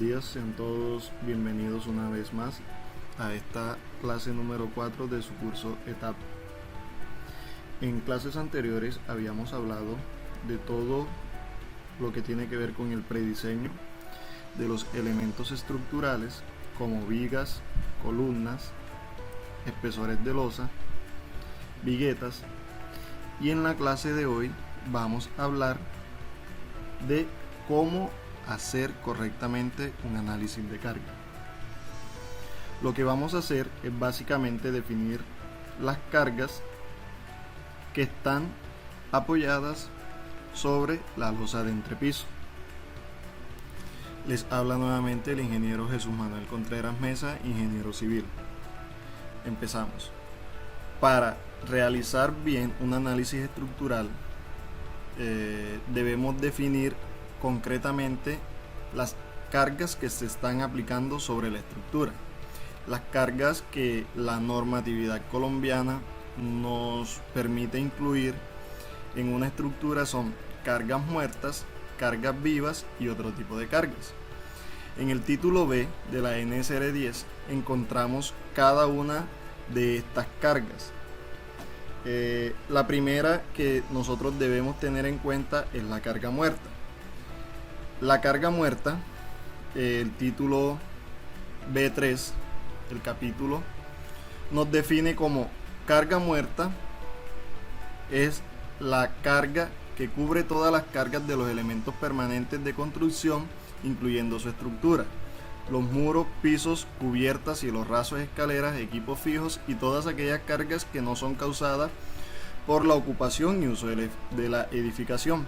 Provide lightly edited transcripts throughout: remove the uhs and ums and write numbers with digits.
días, sean todos bienvenidos una vez más a esta clase número 4 de su curso ETAP. En clases anteriores habíamos hablado de todo lo que tiene que ver con el prediseño de los elementos estructurales como vigas, columnas, espesores de losa, viguetas, y en la clase de hoy vamos a hablar de cómo hacer correctamente un análisis de carga. Lo que vamos a hacer es básicamente definir las cargas que están apoyadas sobre la losa de entrepiso. Les habla nuevamente el ingeniero Jesús Manuel Contreras Mesa, ingeniero civil. Empezamos. Para realizar bien un análisis estructural, debemos definir concretamente las cargas que se están aplicando sobre la estructura. Las cargas que la normatividad colombiana nos permite incluir en una estructura son cargas muertas, cargas vivas y otro tipo de cargas. En el título B de la NSR 10 encontramos cada una de estas cargas. La primera que nosotros debemos tener en cuenta es la carga muerta. La carga muerta, el título B3, el capítulo, nos define como carga muerta es la carga que cubre todas las cargas de los elementos permanentes de construcción, incluyendo su estructura, los muros, pisos, cubiertas, cielos rasos, escaleras, equipos fijos y todas aquellas cargas que no son causadas por la ocupación y uso de la edificación.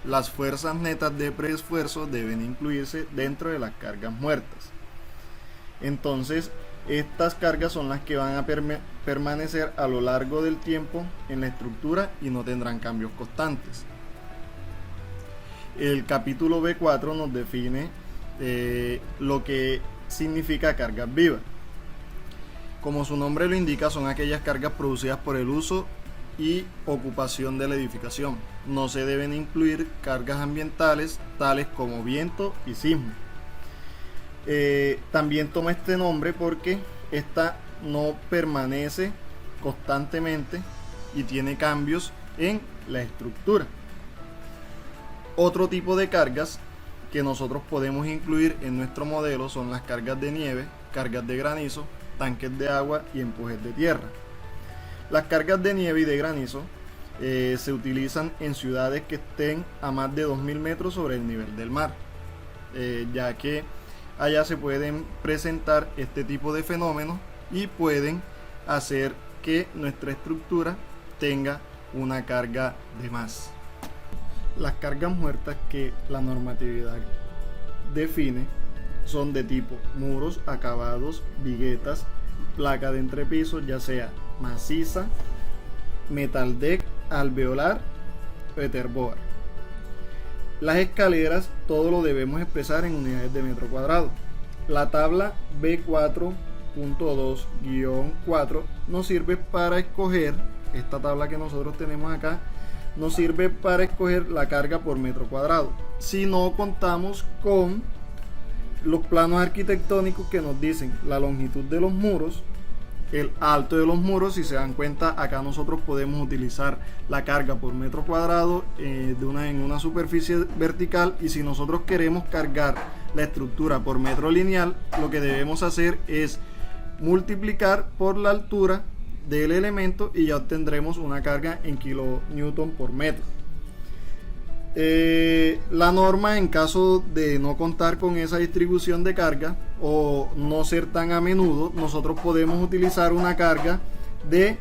Las fuerzas netas de preesfuerzo deben incluirse dentro de las cargas muertas. Entonces, estas cargas son las que van a permanecer a lo largo del tiempo en la estructura y no tendrán cambios constantes. El capítulo B4 nos define lo que significa cargas vivas. Como su nombre lo indica, son aquellas cargas producidas por el uso y ocupación de la edificación. No se deben incluir cargas ambientales tales como viento y sismo. También toma este nombre porque esta no permanece constantemente y tiene cambios en la estructura. Otro tipo de cargas que nosotros podemos incluir en nuestro modelo son las cargas de nieve, cargas de granizo, tanques de agua y empujes de tierra. Las cargas de nieve y de granizo se utilizan en ciudades que estén a más de 2000 metros sobre el nivel del mar, ya que allá se pueden presentar este tipo de fenómenos y pueden hacer que nuestra estructura tenga una carga de más. Las cargas muertas que la normatividad define son de tipo muros, acabados, viguetas, placa de entrepiso, ya sea maciza, metal deck, alveolar o etherboard. Las escaleras todo lo debemos expresar en unidades de metro cuadrado. La tabla B4.2-4 nos sirve para escoger, esta tabla que nosotros tenemos acá, nos sirve para escoger la carga por metro cuadrado. Si no contamos con los planos arquitectónicos que nos dicen la longitud de los muros, el alto de los muros, si se dan cuenta, acá nosotros podemos utilizar la carga por metro cuadrado en una superficie vertical, y si nosotros queremos cargar la estructura por metro lineal, lo que debemos hacer es multiplicar por la altura del elemento y ya obtendremos una carga en kilonewton por metro. La norma, en caso de no contar con esa distribución de carga o no ser tan a menudo, nosotros podemos utilizar una carga de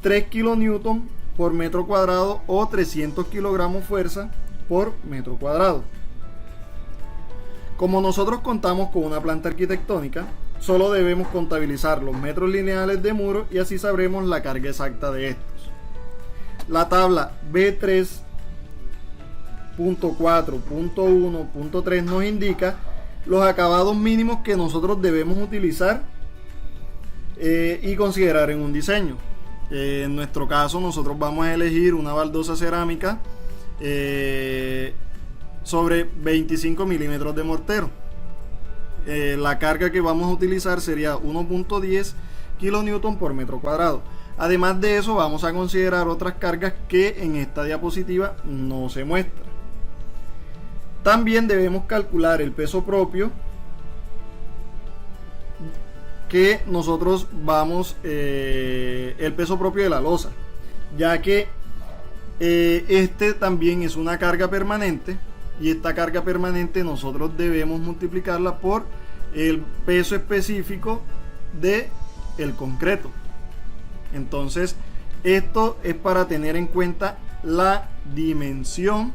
3 kilonewton por metro cuadrado o 300 kilogramos fuerza por metro cuadrado. Como nosotros contamos con una planta arquitectónica, solo debemos contabilizar los metros lineales de muro y así sabremos la carga exacta de estos. La tabla B3.4.1.3 nos indica los acabados mínimos que nosotros debemos utilizar y considerar en un diseño. En nuestro caso, nosotros vamos a elegir una baldosa cerámica sobre 25 milímetros de mortero. la carga que vamos a utilizar sería 1.10 kilonewton por metro cuadrado. Además de eso, vamos a considerar otras cargas que en esta diapositiva no se muestra. También debemos calcular el peso propio que nosotros vamos, el peso propio de la losa, ya que este también es una carga permanente, y esta carga permanente nosotros debemos multiplicarla por el peso específico de el concreto. Entonces, esto es para tener en cuenta la dimensión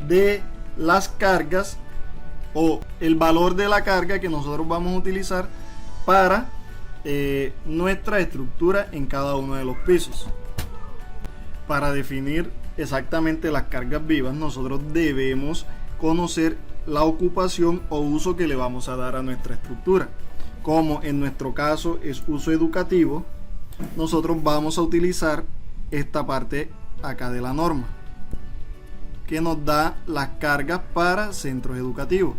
de las cargas o el valor de la carga que nosotros vamos a utilizar para nuestra estructura en cada uno de los pisos. Para definir exactamente las cargas vivas, nosotros debemos conocer la ocupación o uso que le vamos a dar a nuestra estructura. Como en nuestro caso es uso educativo, nosotros vamos a utilizar esta parte acá de la norma, que nos da las cargas para centros educativos: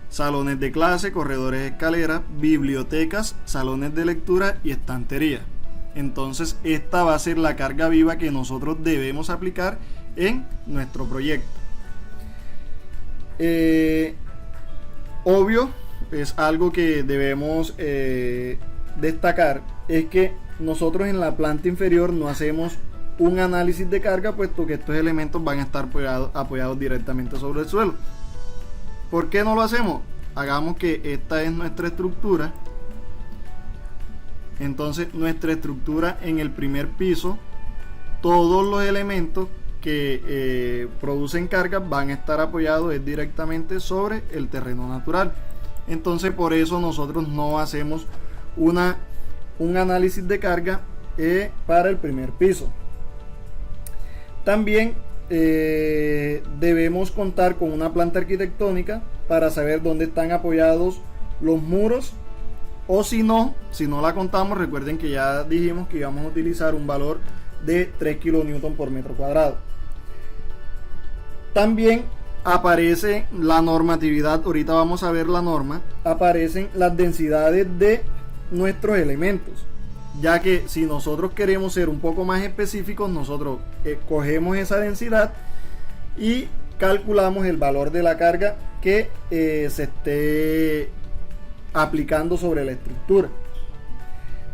salones de clase, corredores de escaleras, bibliotecas, salones de lectura y estantería. Entonces esta va a ser la carga viva que nosotros debemos aplicar en nuestro proyecto. Obvio, es algo que debemos destacar, es que nosotros en la planta inferior no hacemos un análisis de carga, puesto que estos elementos van a estar apoyados directamente sobre el suelo. ¿Por qué no lo hacemos? Hagamos que esta es nuestra estructura. Entonces nuestra estructura en el primer piso, todos los elementos que producen cargas van a estar apoyados directamente sobre el terreno natural. Entonces por eso nosotros no hacemos un análisis de carga para el primer piso. También debemos contar con una planta arquitectónica para saber dónde están apoyados los muros, o si no la contamos, recuerden que ya dijimos que íbamos a utilizar un valor de 3 kilonewton por metro cuadrado. También aparece la normatividad, ahorita vamos a ver la norma, aparecen las densidades de nuestros elementos, ya que si nosotros queremos ser un poco más específicos, nosotros cogemos esa densidad y calculamos el valor de la carga que se esté aplicando sobre la estructura.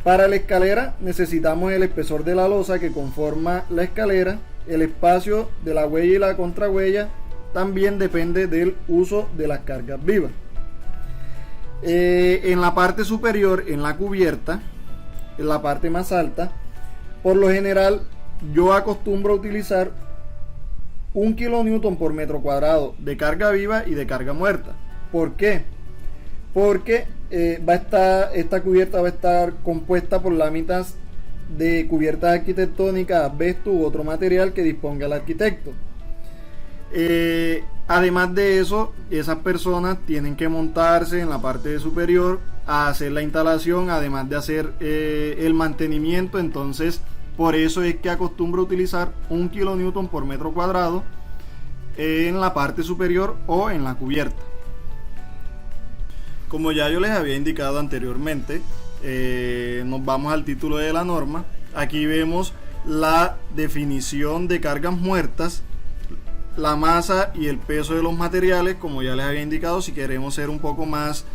Para la escalera necesitamos el espesor de la losa que conforma la escalera. El espacio de la huella y la contrahuella también depende del uso de las cargas vivas. En la parte superior, en la cubierta, en la parte más alta, por lo general yo acostumbro a utilizar 1 kilonewton por metro cuadrado de carga viva y de carga muerta. ¿Por qué? Porque esta cubierta va a estar compuesta por láminas de cubiertas arquitectónicas, asbesto u otro material que disponga el arquitecto. Además de eso, esas personas tienen que montarse en la parte superior a hacer la instalación, además de hacer el mantenimiento. Entonces por eso es que acostumbro a utilizar 1 kilonewton por metro cuadrado en la parte superior o en la cubierta. Como ya yo les había indicado anteriormente, nos vamos al título de la norma. Aquí vemos la definición de cargas muertas, la masa y el peso de los materiales. Como ya les había indicado, si queremos ser un poco más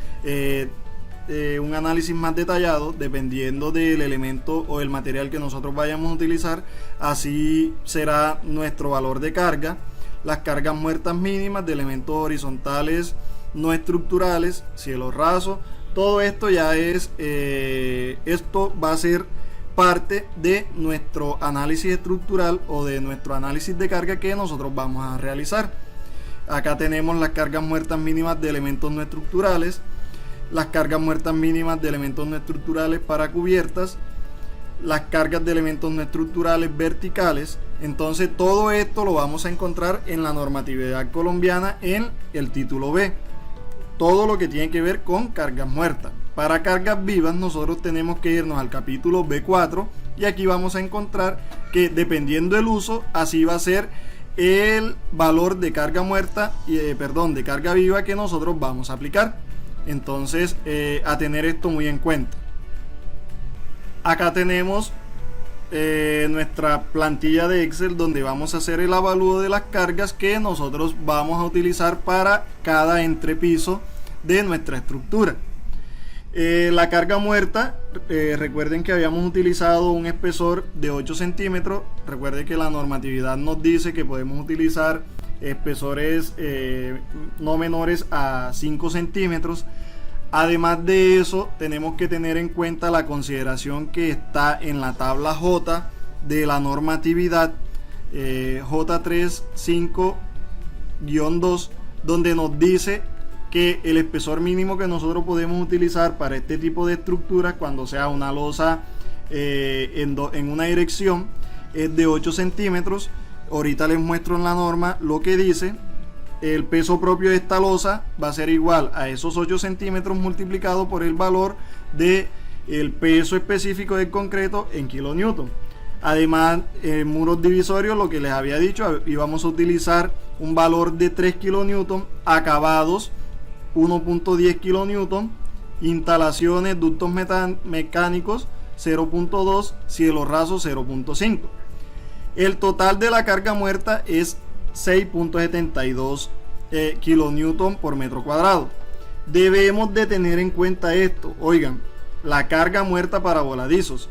un análisis más detallado, dependiendo del elemento o el material que nosotros vayamos a utilizar, así será nuestro valor de carga. Las cargas muertas mínimas de elementos horizontales no estructurales, cielo raso, todo esto ya es esto va a ser parte de nuestro análisis estructural o de nuestro análisis de carga que nosotros vamos a realizar. Acá tenemos las cargas muertas mínimas de elementos no estructurales, las cargas muertas mínimas de elementos no estructurales para cubiertas, las cargas de elementos no estructurales verticales. Entonces todo esto lo vamos a encontrar en la normatividad colombiana en el título B, todo lo que tiene que ver con cargas muertas. Para cargas vivas nosotros tenemos que irnos al capítulo B4 y aquí vamos a encontrar que dependiendo del uso, así va a ser el valor de carga muerta de carga viva que nosotros vamos a aplicar. Entonces, a tener esto muy en cuenta. Acá tenemos nuestra plantilla de Excel, donde vamos a hacer el avalúo de las cargas que nosotros vamos a utilizar para cada entrepiso de nuestra estructura. La carga muerta, recuerden que habíamos utilizado un espesor de 8 centímetros. Recuerden que la normatividad nos dice que podemos utilizar espesores no menores a 5 centímetros. Además de eso, tenemos que tener en cuenta la consideración que está en la tabla J de la normatividad J35-2, donde nos dice que el espesor mínimo que nosotros podemos utilizar para este tipo de estructuras, cuando sea una losa en una dirección, es de 8 centímetros. Ahorita les muestro en la norma lo que dice. El peso propio de esta losa va a ser igual a esos 8 centímetros multiplicado por el valor de el peso específico del concreto en kilonewton. Además, en muros divisorios, lo que les había dicho, íbamos a utilizar un valor de 3 kilonewton, acabados 1.10 kilonewton, instalaciones, ductos mecánicos 0.2, cielo raso 0.5. El total de la carga muerta es 6.72 kilonewton por metro cuadrado. Debemos de tener en cuenta esto. Oigan, la carga muerta para voladizos.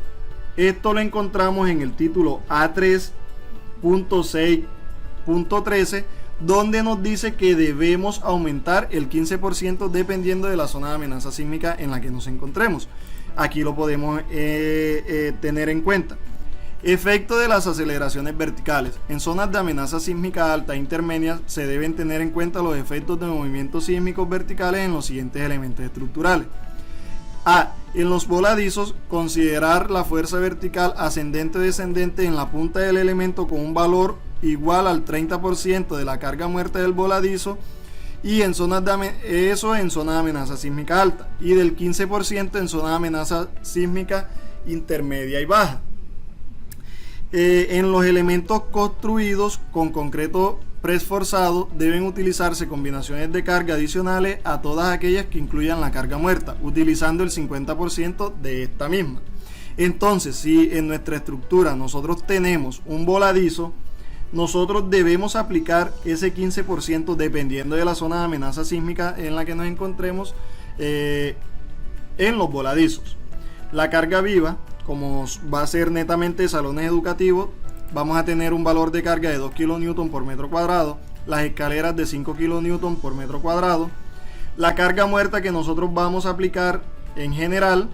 Esto lo encontramos en el título A3.6.13, donde nos dice que debemos aumentar el 15% dependiendo de la zona de amenaza sísmica en la que nos encontremos. Aquí lo podemos tener en cuenta. Efecto de las aceleraciones verticales. En zonas de amenaza sísmica alta e intermedia se deben tener en cuenta los efectos de movimientos sísmicos verticales en los siguientes elementos estructurales. A. En los voladizos, considerar la fuerza vertical ascendente o descendente en la punta del elemento con un valor igual al 30% de la carga muerta del voladizo, y en zonas de zona de amenaza sísmica alta, y del 15% en zona de amenaza sísmica intermedia y baja. En los elementos construidos con concreto preesforzado deben utilizarse combinaciones de carga adicionales a todas aquellas que incluyan la carga muerta, utilizando el 50% de esta misma. Entonces, si en nuestra estructura nosotros tenemos un voladizo, nosotros debemos aplicar ese 15% dependiendo de la zona de amenaza sísmica en la que nos encontremos en los voladizos. La carga viva, como va a ser netamente de salones educativos, vamos a tener un valor de carga de 2 kN por metro cuadrado, las escaleras de 5 kN por metro cuadrado. La carga muerta que nosotros vamos a aplicar en general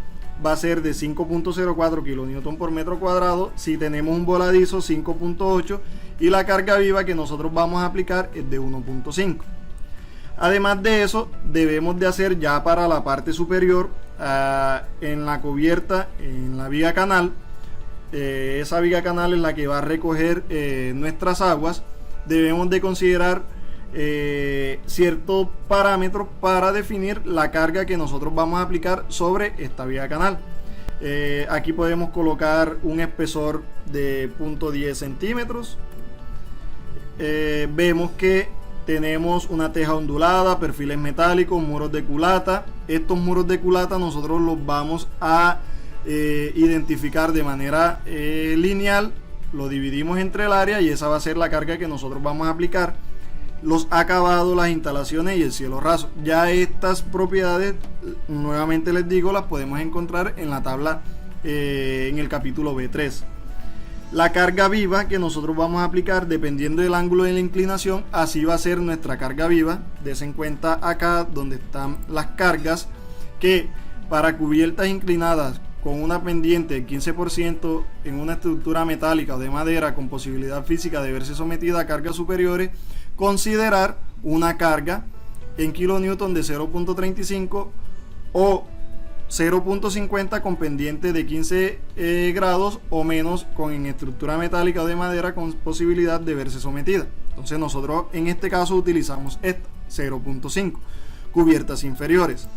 va a ser de 5.04 kN por metro cuadrado, si tenemos un voladizo 5.8, y la carga viva que nosotros vamos a aplicar es de 1.5. Además de eso, debemos de hacer ya para la parte superior, en la cubierta, en la viga canal, esa viga canal es la que va a recoger nuestras aguas. Debemos de considerar ciertos parámetros para definir la carga que nosotros vamos a aplicar sobre esta viga canal. Aquí podemos colocar un espesor de 0.10 centímetros. Vemos que tenemos una teja ondulada, perfiles metálicos, muros de culata. Estos muros de culata nosotros los vamos a identificar de manera lineal. Lo dividimos entre el área y esa va a ser la carga que nosotros vamos a aplicar. Los acabados, las instalaciones y el cielo raso. Ya estas propiedades, nuevamente les digo, las podemos encontrar en la tabla en el capítulo B3. La carga viva que nosotros vamos a aplicar dependiendo del ángulo de la inclinación, así va a ser nuestra carga viva. Desen cuenta acá donde están las cargas, que para cubiertas inclinadas con una pendiente del 15% en una estructura metálica o de madera con posibilidad física de verse sometida a cargas superiores, considerar una carga en kilonewton de 0.35 o 0.50 con pendiente de 15 grados o menos en estructura metálica o de madera con posibilidad de verse sometida. Entonces nosotros en este caso utilizamos esta 0.5. Cubiertas inferiores.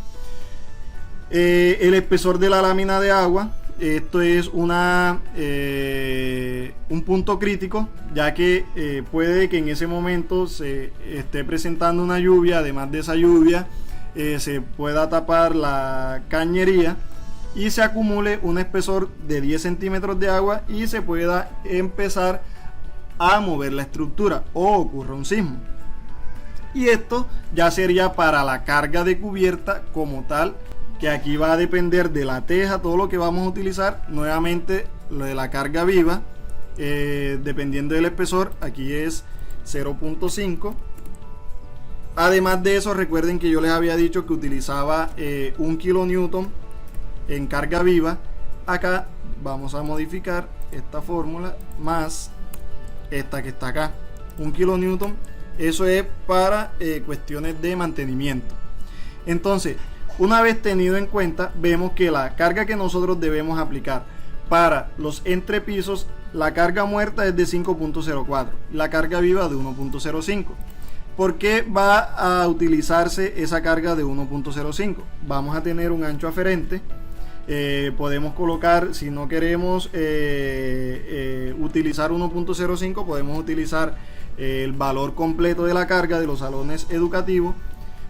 El espesor de la lámina de agua. Esto es un punto crítico, ya que puede que en ese momento se esté presentando una lluvia. Además de esa lluvia, se pueda tapar la cañería y se acumule un espesor de 10 centímetros de agua y se pueda empezar a mover la estructura o ocurra un sismo. Y esto ya sería para la carga de cubierta como tal, que aquí va a depender de la teja, todo lo que vamos a utilizar. Nuevamente lo de la carga viva, dependiendo del espesor, aquí es 0.5. Además de eso, recuerden que yo les había dicho que utilizaba 1 kilonewton en carga viva. Acá vamos a modificar esta fórmula más esta que está acá, 1 kilonewton. Eso es para cuestiones de mantenimiento. Entonces, una vez tenido en cuenta, vemos que la carga que nosotros debemos aplicar para los entrepisos, la carga muerta es de 5.04, la carga viva de 1.05. ¿Por qué va a utilizarse esa carga de 1.05? Vamos a tener un ancho aferente. Podemos colocar, si no queremos utilizar 1.05, podemos utilizar el valor completo de la carga de los salones educativos.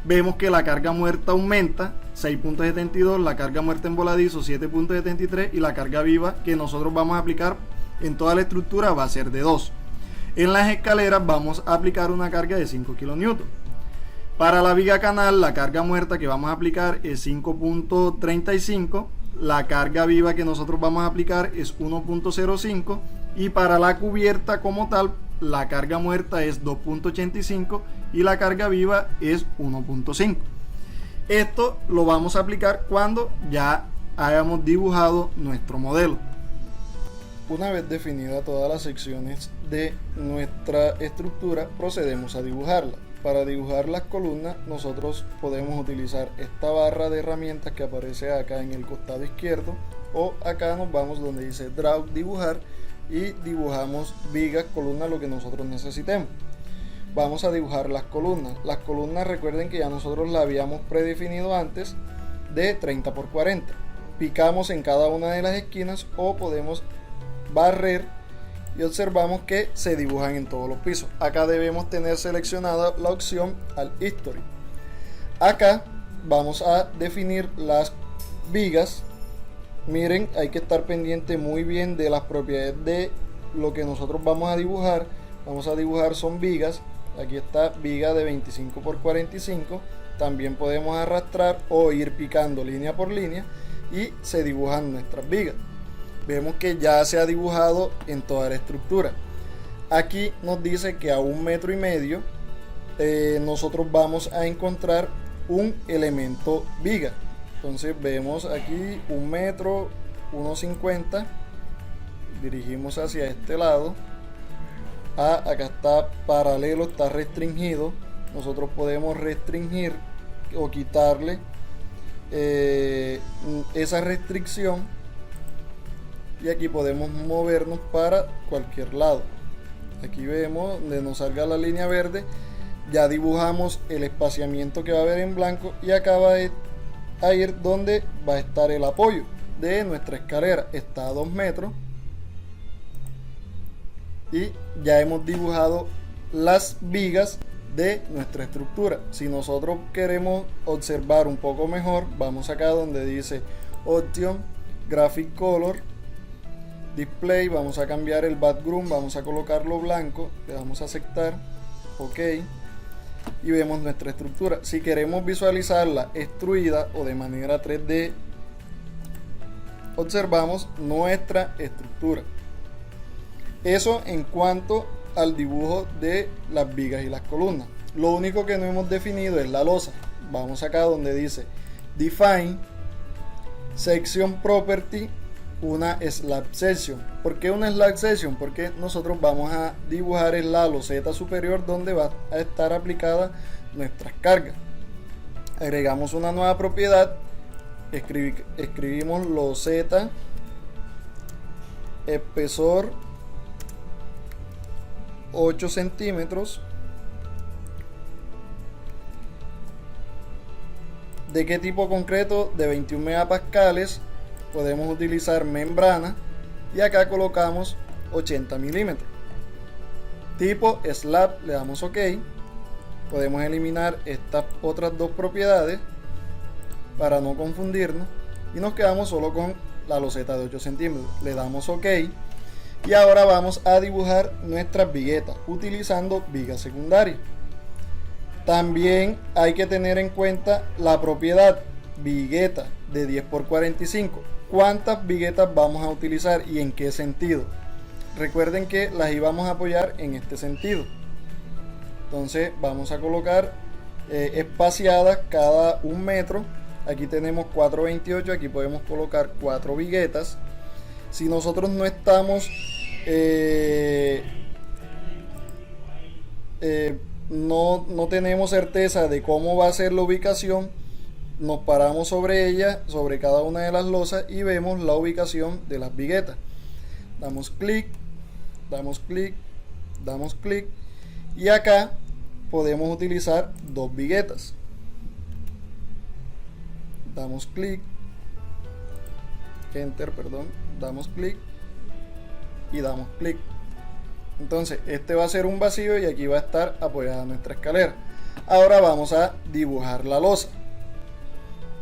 Vemos que la carga muerta aumenta 6.72, la carga muerta en voladizo 7.73 y la carga viva que nosotros vamos a aplicar en toda la estructura va a ser de 2. En las escaleras vamos a aplicar una carga de 5 kN. Para la viga canal, la carga muerta que vamos a aplicar es 5.35, la carga viva que nosotros vamos a aplicar es 1.05 y para la cubierta como tal, la carga muerta es 2.85 y la carga viva es 1.5. Esto lo vamos a aplicar cuando ya hayamos dibujado nuestro modelo. Una vez definidas todas las secciones de nuestra estructura, procedemos a dibujarla. Para dibujar las columnas, nosotros podemos utilizar esta barra de herramientas que aparece acá en el costado izquierdo, o acá nos vamos donde dice Draw, dibujar, y dibujamos vigas, columnas, lo que nosotros necesitemos. Vamos a dibujar las columnas. Las columnas, recuerden que ya nosotros la habíamos predefinido antes, de 30 por 40. Picamos en cada una de las esquinas o podemos barrer y observamos que se dibujan en todos los pisos. Acá debemos tener seleccionada la opción al History. Acá vamos a definir las vigas. Miren, hay que estar pendiente muy bien de las propiedades de lo que nosotros vamos a dibujar. Vamos a dibujar son vigas. Aquí está viga de 25 por 45. También podemos arrastrar o ir picando línea por línea y se dibujan nuestras vigas. Vemos que ya se ha dibujado en toda la estructura. Aquí nos dice que a 1,5 metros nosotros vamos a encontrar un elemento viga. Entonces vemos aquí 1 metro, 1,50. Dirigimos hacia este lado. Acá está paralelo, está restringido. Nosotros podemos restringir o quitarle esa restricción. Y aquí podemos movernos para cualquier lado. Aquí vemos donde nos salga la línea verde. Ya dibujamos el espaciamiento que va a haber en blanco. Y acá va a ir donde va a estar el apoyo de nuestra escalera. Está a 2 metros. Y ya hemos dibujado las vigas de nuestra estructura. Si nosotros queremos observar un poco mejor, vamos acá donde dice Option, Graphic Color, Display. Vamos a cambiar el background, vamos a colocarlo blanco, le damos a aceptar, ok, y vemos nuestra estructura. Si queremos visualizarla extruida o de manera 3D, observamos nuestra estructura. Eso en cuanto al dibujo de las vigas y las columnas. Lo único que no hemos definido es la losa. Vamos acá donde dice Define Section Property, una slab section. ¿Por qué una slab section? Porque nosotros vamos a dibujar en la loseta superior donde va a estar aplicada nuestras cargas. Agregamos una nueva propiedad, escribimos loseta espesor 8 centímetros. ¿De qué tipo concreto? De 21 megapascales. Podemos utilizar membrana y acá colocamos 80 milímetros. Tipo slab, le damos OK podemos eliminar estas otras dos propiedades para no confundirnos y nos quedamos solo con la loseta de 8 centímetros. Le damos OK y ahora vamos a dibujar nuestras viguetas utilizando viga secundaria. También hay que tener en cuenta la propiedad vigueta de 10 por 45. ¿Cuántas viguetas vamos a utilizar y en qué sentido? Recuerden que las íbamos a apoyar en este sentido. Entonces vamos a colocar espaciadas cada 1 metro. Aquí tenemos 4.28, aquí podemos colocar 4 viguetas. Si nosotros no estamos no tenemos certeza de cómo va a ser la ubicación, nos paramos sobre ella, sobre cada una de las losas y vemos la ubicación de las viguetas. Damos clic, damos clic, damos clic y acá podemos utilizar 2 viguetas. Damos clic, enter, perdón, damos clic y damos clic. Entonces este va a ser un vacío y aquí va a estar apoyada nuestra escalera. Ahora vamos a dibujar la losa.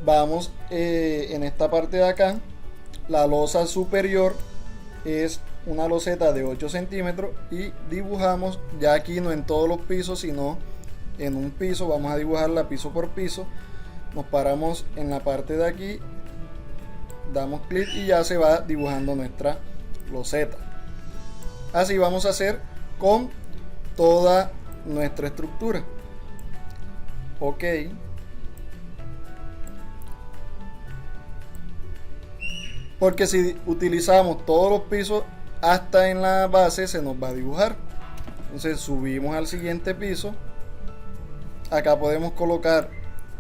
Vamos en esta parte de acá, la losa superior es una loseta de 8 centímetros y dibujamos, ya aquí no en todos los pisos sino en un piso, vamos a dibujarla piso por piso. Nos paramos en la parte de aquí, damos clic y ya se va dibujando nuestra loseta. Así vamos a hacer con toda nuestra estructura. OK. Porque si utilizamos todos los pisos hasta en la base se nos va a dibujar. Entonces subimos al siguiente piso. Acá podemos colocar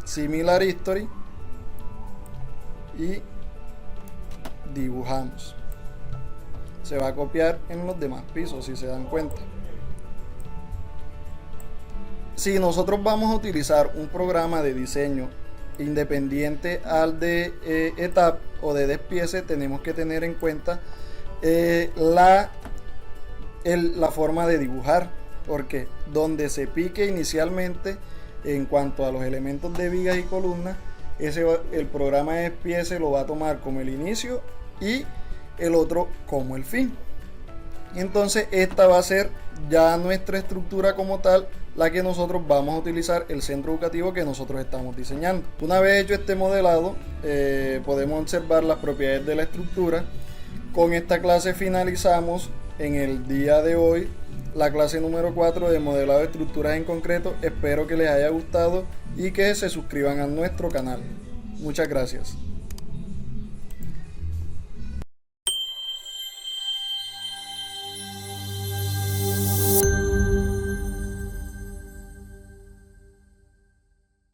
Similar History y dibujamos. Se va a copiar en los demás pisos si se dan cuenta. Si nosotros vamos a utilizar un programa de diseño independiente al de ETAP o de despiece, tenemos que tener en cuenta la forma de dibujar, porque donde se pique inicialmente en cuanto a los elementos de vigas y columnas, el programa de despiece lo va a tomar como el inicio y el otro como el fin. Entonces esta va a ser ya nuestra estructura como tal, la que nosotros vamos a utilizar, el centro educativo que nosotros estamos diseñando. Una vez hecho este modelado, podemos observar las propiedades de la estructura. Con esta clase finalizamos en el día de hoy la clase número 4 de modelado de estructuras en concreto. Espero que les haya gustado y que se suscriban a nuestro canal. Muchas gracias.